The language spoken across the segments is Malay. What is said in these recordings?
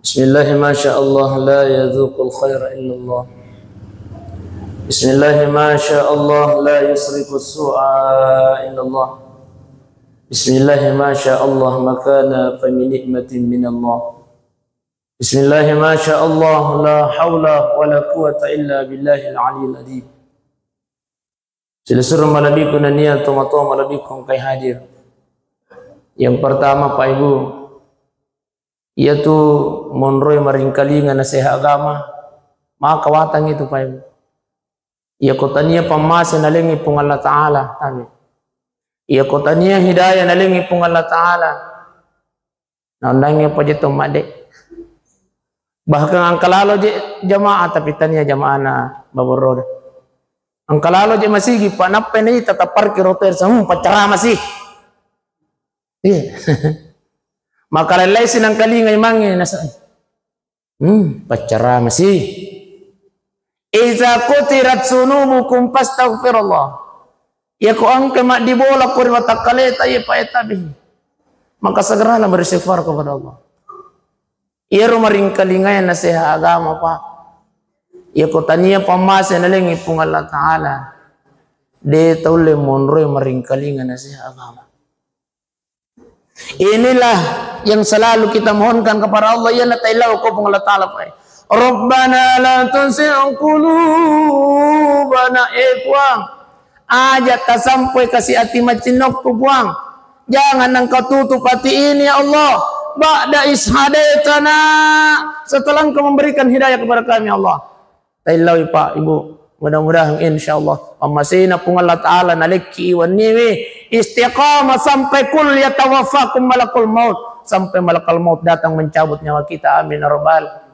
Bismillah, masya Allah, la yadhuqul khaira illallah. Bismillah, masya Allah, la yusriku su'a illallah. Bismillah, masya Allah, makana fa min ni'matin min Allah. Bismillah, masya Allah, la hawla wa la quwata illa billahil aliyyil adhim. Seluruh malabiku na niya tumato malabiku kay hadir. Yang pertama Pak Ibu, yaitu monroy maringkalingan na seha agama, makawatang itu Pak Ibu. Ia kotanya pamasa nalingi pung Allah Ta'ala. Ia kotanya hidayah nalingi pung Allah Ta'ala. Naundangnya pa jito made. Bahkan ang kalalo jamaah tapi tanya jamaah na baborod. Ang kalalo masigi panapay na tatapar kiroter sa pacara masih. Iya. Makalalay sinang kalingay mangin nasa. Pacara masih. Iza kutirat sunubukum fastaghfirullah. Ya ko ang kema dibola ko riwata kaleta ya pa etabi. Maka segeralah beristighfar kepada Allah. Ia rumaring kalingayan na seha agama pa. Ya ko taniya pamasa na lang ipung Allah Ta'ala. De taule monroy maring kalingan na seha agama. Inilah yang selalu kita mohonkan kepada Allah. Ya na tailaw ko pung Allah Ta'ala pa. Rabbana la tunsi' qulubana ikhwan. Ajat tak sampai kasih hati macinok tu buang. Jangan engkau tutup hati ini ya Allah. Ba'da ishadaitana. Setelah engkau memberikan hidayah kepada kami Allah. Tailawi Pak Ibu. Mudah-mudahan insyaAllah. Pamasina pung Allah Ta'ala naliki wa niwi. Istiqamah sampai kul yatawaffakum malakul maut. Sampai malakul maut datang mencabut nyawa kita. Amin ya rabbal.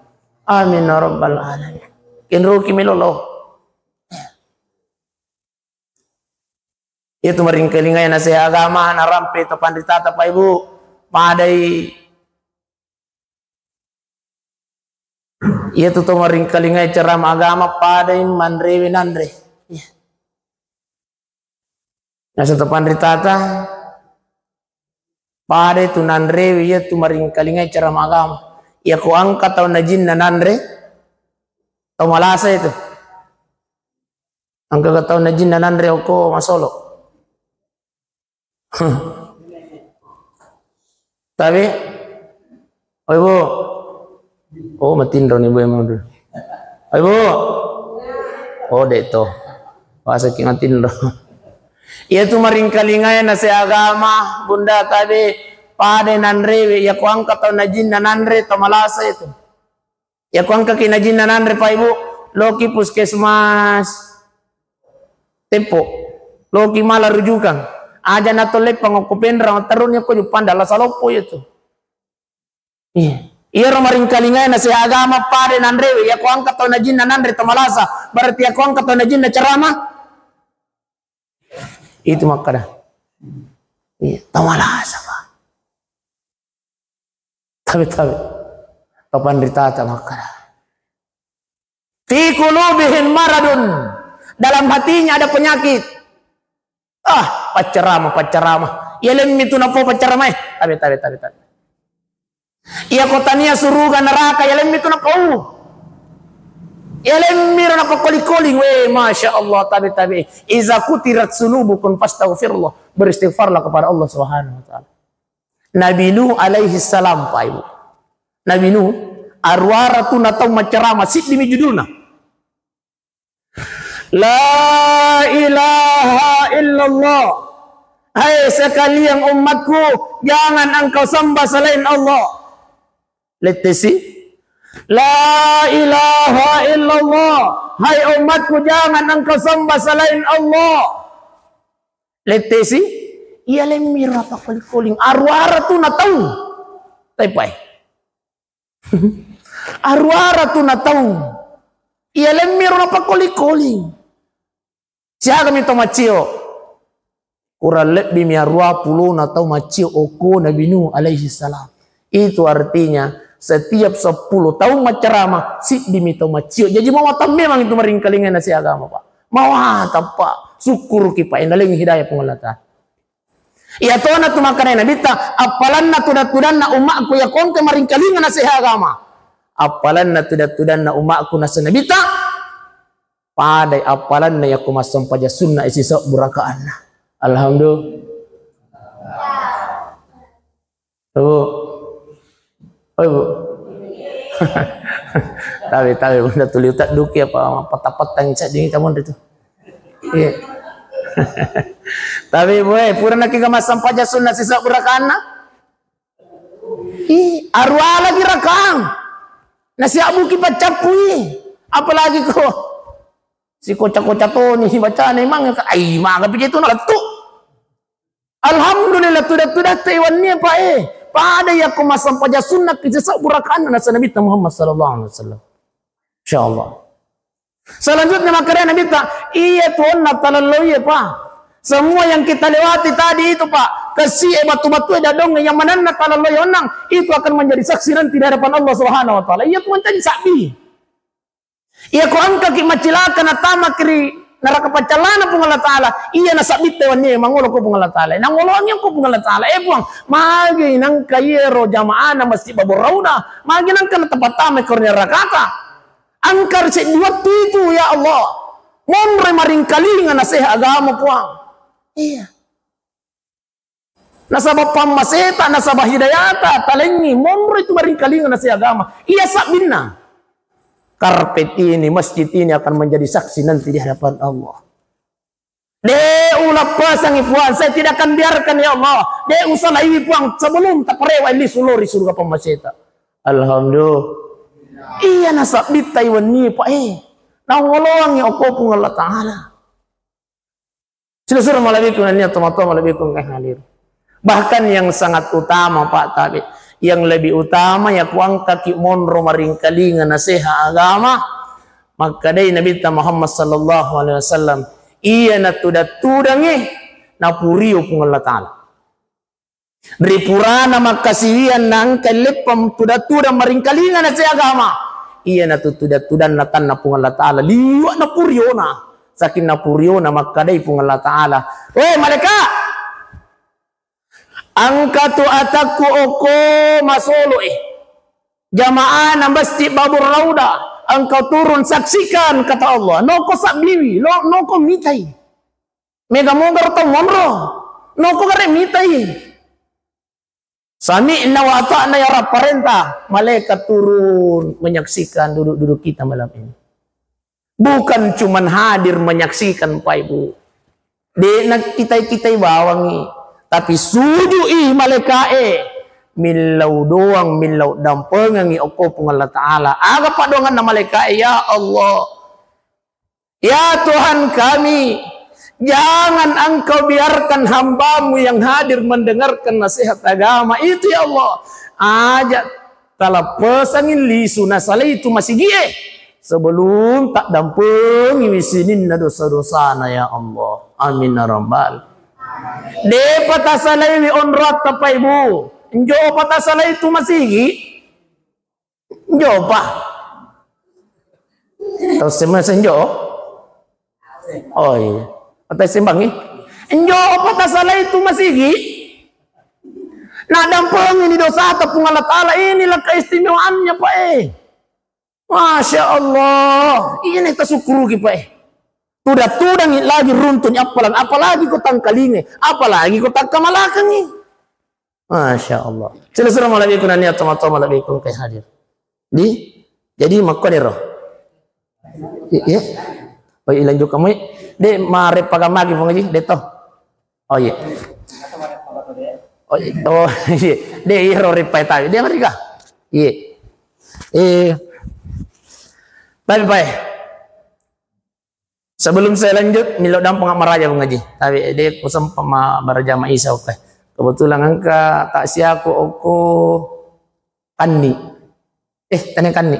Amin ya rabbal alamin. Kinruki milolo. Itu maringkalingay na sa agama na rampe to panditata pa Ibu. Paday. Itu to maringkalingay ceram agama paday manre winandre. Nasa to panditata paday to nandre itu maringkalingay ceram agama. Ya ko angkat tau na jin na nandre tau malasa itu angkat tau na jin na nandre ko masolo tapi Ibu matindro ni Ibu emang dulu Ibu deto bahasa king matindro iya tu maringkalingayan na sa agama bunda tabi pade nanre ya kuang katau najin nanre tamalasa itu ya kuang kaki najin nanre pa Ibu loki puskesmas tempo loki mala rujukan aja natole pangokupin rang terunnya ko jupanda la salopo itu iya romaring kalingay na sa agama pade nanre ya kuang katau najin nanre tamalasa berarti ya kuang katau najin na ceramah itu makada iya tamalasa Pak. Tabi kapan ditata makara. Fi qulubihim maradun. Dalam hatinya ada penyakit. Pacarama. Ya lem itu napa pacarama Tabi. Ia kotania suruga neraka ya lem itu napa Ya lem miro napa koli-koli we masya Allah tabi. Iza kutirat sunubukum fastaghfirullah. Beristighfarlah kepada Allah Subhanahu wa taala. Nabi Nuh alaihi salam Pak Ibu. Nabi Nuh arwara tu natau macerama sit demi judulna. La ilaha illallah. Hai sekalian umatku, jangan engkau sembah selain Allah. Letesi. La ilaha illallah. Hai umatku, jangan engkau sembah selain Allah. Letesi. Ia lemir apa kuling arwara tu na tahu taipai arwara tu na tahu ia lemir apa kuling siapa kami to macio kurang lebih mi arwa puluh na tahu macio oko Nabi Nuh alaihi salam itu artinya setiap 10 tahun macerama si dimito macio jadi mau tam memang itu maringkalingan nasi agama Pak mau apa syukur kita inaling hidayah pengelata. Ia tona tu makana nabita apalanna tudat-tudanna umakku ya konke maringkalingan na seha agama. Apalanna tudat-tudanna umakku na senabita padai apalanna ya kumasam paja sunnah isi sok burakaanna. Alhamdulillah. Bu. Oh, Bu. Tahu benda tuli tak duki apa patah-patah cak ding kamu itu. Iya. Tapi boy, pura nak kita masam paja sunnah sisa berakana. Arwah lagi rakang. Nasi abu kipat capui. Apalagi kok si kocak-kocak tu ni baca ni mang ai mang tapi itu nak letuk. Alhamdulillah tudah Taiwan ni apa pada ya aku masam paja sunnah kisah burakan nasa Nabi Muhammad sallallahu alaihi wasallam. Insyaallah. Selanjutnya makanya Nabi iya tuan natalaloy Pak. Semua yang kita lewati tadi itu Pak, kasih batu-batu ada dong yang mana natalaloy onang itu akan menjadi saksi nanti di hadapan Allah Subhanahu wa taala. Iya tuan tadi sabi. Iya ko angka ki macilaka na tama kiri neraka pacalana pung Allah taala. Iya na sabit tewannya mangulo ko pung Allah taala. Nangulongnya ko pung Allah taala. Buang magi nang kayero jamaah na masjid Babur Rauda. Magi nang kana tempat tama kornya rakata. Angkar si dua itu ya Allah. Momre maring kalingan na seha agama puang. Iya. Nasabah pamaseta, nasabah hidayata, talengi. Momre itu maring kalingan na seha agama. Iya sabina. Karpet ini, masjid ini akan menjadi saksi nanti di hadapan Allah. Ulah pasang ipuan, saya tidak akan biarkan ya Allah. Usalah ipuan sebelum tak perewa ini suluri surga pamaseta. Alhamdulillah. Iya nasab di Taiwan ni Pak nangolong ya aku pun Allah Ta'ala. Sudah malabikun niat teman-teman malabikun hadir. Bahkan yang sangat utama Pak Tabi, yang lebih utama ya kuang kaki monro maringkalingan nasihat agama, maka dari Nabi Muhammad sallallahu alaihi wasallam iya natudangi napuriu pun Allah Ta'ala. Dari purana makasihian nang kelepam tuda-tuda maringkalingan na sa agama. Iya na tuda-tudan na tan na pung Allah Ta'ala. Liwa na puryo na. Sakin na puryo na magkaday pung Allah Ta'ala. Weh malika! Angkatu atakku oko masolo jamaah na masjid Babur Rauda. Engkau turun saksikan kata Allah. Noko sabliwi. Noko mitai. Mega mogar to monro. Noko kare mitai. Sami'na wa ata'na ya Rabb perintah. Malaikat turun menyaksikan duduk-duduk kita malam ini. Bukan cuman hadir menyaksikan Pak Ibu. Kita bawangi. Tapi sujui malaikat milau doang milau dampengangi oko pung Allah Ta'ala. Aga pa doangan na malaikat ya Allah. Ya Tuhan kami. Jangan engkau biarkan hambamu yang hadir mendengarkan nasihat agama itu ya Allah. Ajak talapesangin lisu nasala itu masih gie. Sebelum tak dampengi wisinin na dosa-dosana ya Allah. Amin ya rabbal. De patasalay wi onrat pa Ibu. Njo patasalay itu masih gie. Njo pa. Tahu semasa njo? Oh iya. Atau sembang enjo apa salah itu masih nah dampeng ini dosa tepung Allah Ta'ala inilah keistimewaannya Pak Masya Allah ini kita syukuru Pak tudang lagi runtun apalagi kau tangkalinge apalagi kau tangkamalakangi Masya Allah sila-sila malabikun niat teman-teman malabikun kayak hadir jadi makonero iya oh ilang juga kamu de mare pagamagi pengaji de to oh iya oh iya de iro ripai tahu dia mereka iya bye sebelum saya lanjut nilok dan pengamaraja pengaji tapi dia kusam pemaraja Maisa oke kebetulan angka tak siaku oko Kandi tanya Kandi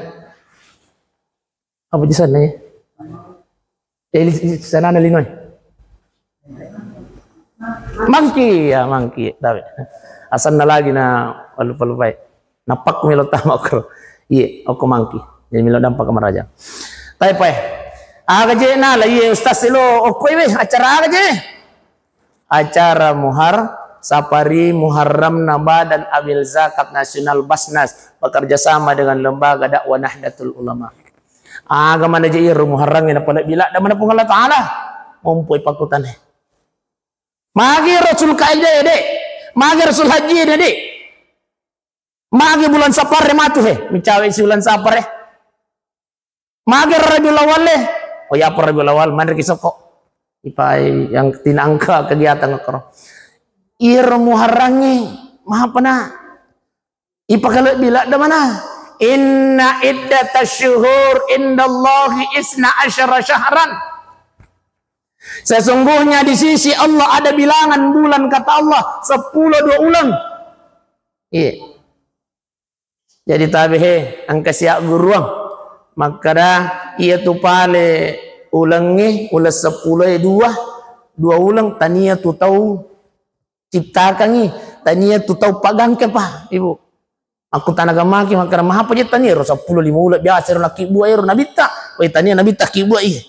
apa di sana ya sana na linoy. Mangki tapi asan na lagi na palu-palupay. Napak milo tama ko. Iya, ako mangki. Jadi milo dampak kamaraja. Tay pa. Aga je na la ustaz silo okoy we acara aga je. Acara muhar Sapari Muharram Naba dan Amil Zakat Nasional Basnas bekerja sama dengan lembaga dakwah Nahdlatul Ulama. Agama na jair Muharram ina pala bila da mana pung Allah Taala mumpoi pakutan. Magi Rasul kaida de, magi Rasul haji de. Magi bulan Safar matu he, mencawe si bulan Safar he. Magi Rabiul Awal he. Oh ya Rabiul Awal mana kisah kok. Ipai yang tinangka kegiatan ngakro. Ir Muharrangi maha pena. Ipa kalau bila da mana? Inna iddatasyuhur indallahi isna asyara syahran. Sesungguhnya di sisi Allah ada bilangan bulan kata Allah 10 ulang. Iya. Jadi tabihe angka siap guruang. Maka dah ia tu pale ulangi ulas 10 dua ulang tania tu tahu ciptakan ni tania tu tahu pagang ke pa ibu. Aku tanaga maki maka maha pa tania ro 10 5 ulang biasa ro nak buat ro nabita. Oi tania nabita ki buat iya.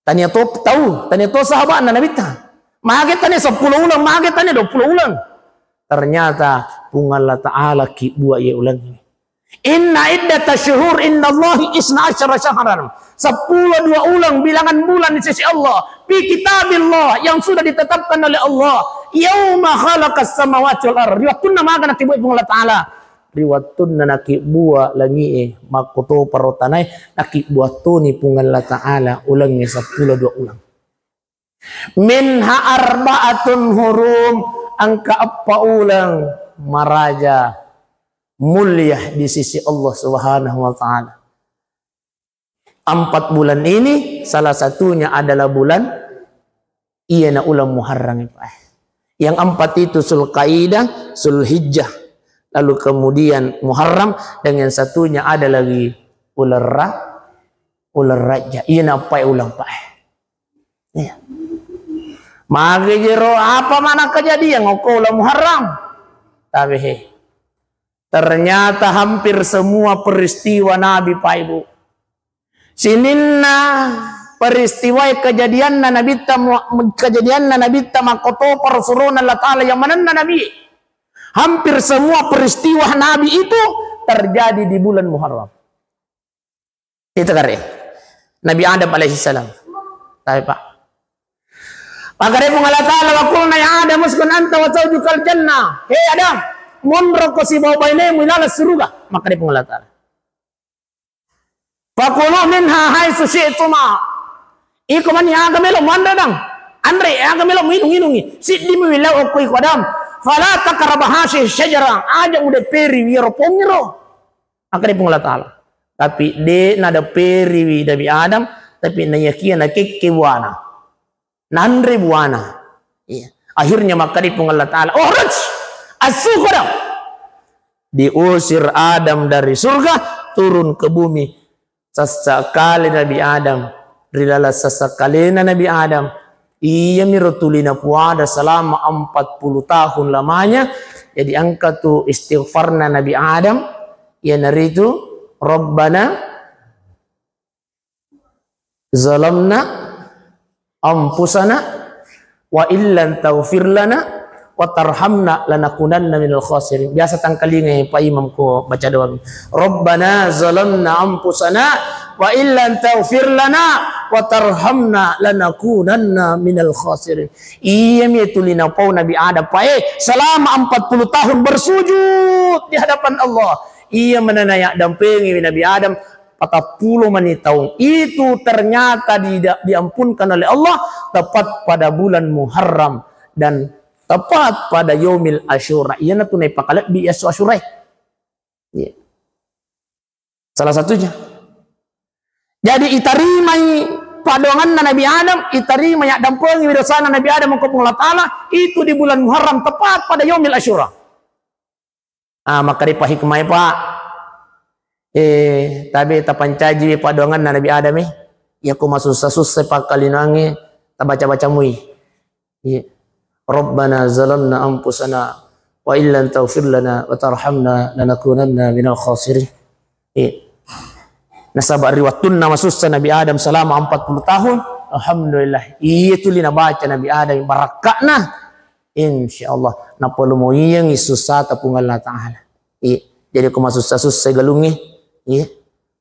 Tania to tahu, tania to sahabat na nabita. Maka tania 10 ulang, maka tania 20 ulang. Ternyata Allah Taala ki buat ia ulang ini. Inna iddatasyuhur indallahi isna asyara syahran. 10 ulang bilangan bulan di sisi Allah. Fi kitabillah yang sudah ditetapkan oleh Allah. Yauma khalaqas samawati wal ardi. Riwatuna maka nak buat Allah Taala. Riwatuna nak buat langi makoto parotanai nak buat tu ni Allah Taala ulangi 10 ulang. Minha arba'atun hurum angka apa ulang maraja mulia di sisi Allah Subhanahu wa taala. 4 bulan ini salah satunya adalah bulan iyana ulang Muharram. Yang 4 itu Zulqaidah, Zulhijjah, lalu kemudian Muharram, dan yang satunya ada lagi ular Rajab. Iyana apa ulang pak? Ya. Maka jero apa mana kejadian ngoko ulang Muharram? Tapi ternyata hampir semua peristiwa Nabi Pak Ibu. Sininna peristiwa kejadian Nabi makoto persuruhan Allah Ta'ala yang mana Nabi. Hampir semua peristiwa Nabi itu terjadi di bulan Muharram. Itu karya Nabi Adam alaihissalam. Tapi Pak. Maka dia Allah Ta'ala wa qulna ya Adam uskun anta wa zawjukal jannah. Hei Adam, munroko si bawa bainamu ilala suruga. Maka dia Allah Ta'ala. Fakulu minha haitsu syi'tuma. Iku man ya agamelo mandadang. Andre ya agamelo minungi. Siddi mi wilau ko iku Adam. Fala takrabah hasyi syajara. Aja udah peri wiro pongiro. Maka dia Allah Ta'ala. Tapi dia nada peri wi Nabi Adam, tapi nayakia na kekewana. Nandre buana. Iya. Akhirnya maka di Allah Ta'ala. Oh raj. As-sukhra. Diusir Adam dari surga. Turun ke bumi. Sesekali Nabi Adam. Rilala sesekali Nabi Adam. Iya mirutulina puada selama 40 tahun lamanya. Jadi angka tu istighfarna Nabi Adam. Ya naritu. Rabbana. Zalamna. Ampusana wa illan taghfir lana wa tarhamna lanakunanna minal khasirin. Biasa tangkalinga Pak Imam ko baca doa. Rabbana zalamna ampusana wa illan taghfir lana wa tarhamna lanakunanna minal khasirin. Iya mitulina pau Nabi Adam Pak selama 40 tahun bersujud di hadapan Allah. Ia menanaya dampingi Nabi Adam 40 menit tahun itu ternyata diampunkan oleh Allah tepat pada bulan Muharram dan tepat pada Yaumil Asyura. Ia natunai pakalat bi Asyura. Ya. Salah satunya. Jadi itarimai padangan Nabi Adam, itarimai dampungi widosana Nabi Adam mengkopung Allah Ta'ala itu di bulan Muharram tepat pada Yaumil Asyura. Maka di hikmah Pak. Tapi tapancaji padongan Nabi Adam ya ku masuk susah pak kalinangi ta baca mui. Rabbana zalamna anfusana wa illam taghfir lana wa tarhamna lanakunanna minal khasirin. Nasaba riwatun masusah Nabi Adam selama 40 tahun. Alhamdulillah. Itu lina baca Nabi Adam barakakna. insyaallah na perlu mo yang susah tapung Allah taala. Jadi ko masusah-susah galungi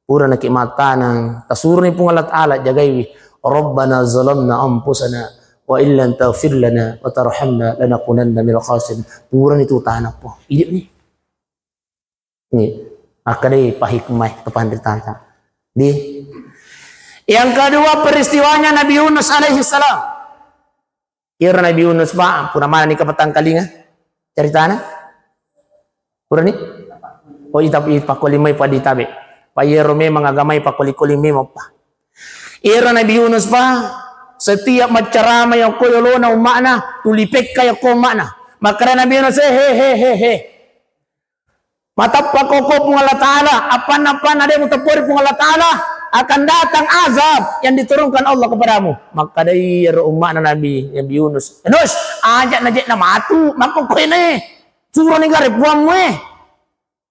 pura na mata nang tasur ni pung Allah taala jagai Rabbana zalamna anfusana wa illam taghfir lana wa tarhamna lanakunanna minal khasirin. Pura ni tu tahanak po. Hidup ni. Ni akadai pahikmah kepanditan. Yang kedua peristiwanya Nabi Yunus alaihi salam. Ira Nabi Yunus ba pura mana ni kapatang kalinga? Ceritana? Pura ni? O itapi pakulimay pa ditabi. Payero me mangagamay pakulikulimi mo pa. Ira Nabi Yunus ba setiap macaramay ang kuyulo na umana, tulipik kayo ko umana. Maka Nabi Yunus he. Matapak ko pung Allah Ta'ala, apan-apan ada yang mutapuri pung Allah Ta'ala, akan datang azab yang diturunkan Allah kepadamu. Maka dari umana Nabi Yunus, Yunus, ajak najak na matu, maka ko ini, surah ni garip buang mo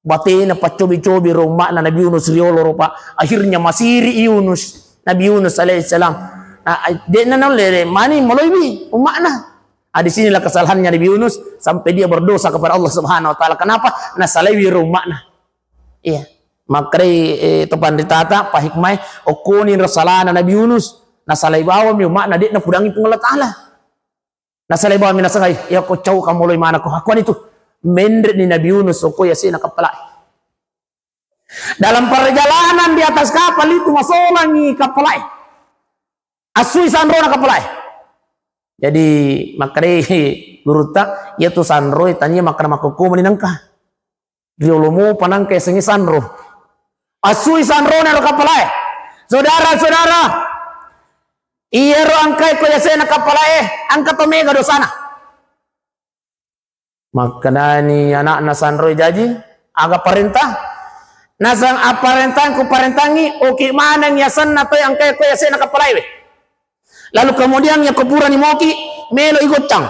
Bati na pacobi-cobi rumah na Nabi Yunus riolo rupa, akhirnya masiri Yunus, Nabi Yunus alaihissalam. Dia nanam lere mani melalui umakna. Di sinilah kesalahannya Nabi Yunus sampai dia berdosa kepada Allah Subhanahu Wa Taala. Kenapa? Nasalawi umakna. Iya. Makre tepan ditata pahikmai okuni rasalana Nabi Yunus nasalai bawa mi umakna dia na pudangi pung Allah Taala. Nasalai bawa mi nasangai ya ko cau ka mulai mana ko hakuan itu mendret ni Nabi Yunus ko ya sina kapala. Dalam perjalanan di atas kapal itu masolangi kapalai. Asui sanro na kapalay. Jadi makre guruta ya tu sanro tanya makra makuku maninangka. Riolomo panang kay sengi sanro. Asui sanro na kapalay. Saudara-saudara, iyero angkay ko yase na kapalay, angka tomega dosana. Makanani anak na sanro jaji aga perintah. Nasang aparentang ku parentangi oke manang yasan na toy angkay ko yase na kapalay. Lalu kemudian yang kuburan ni moki melo igotang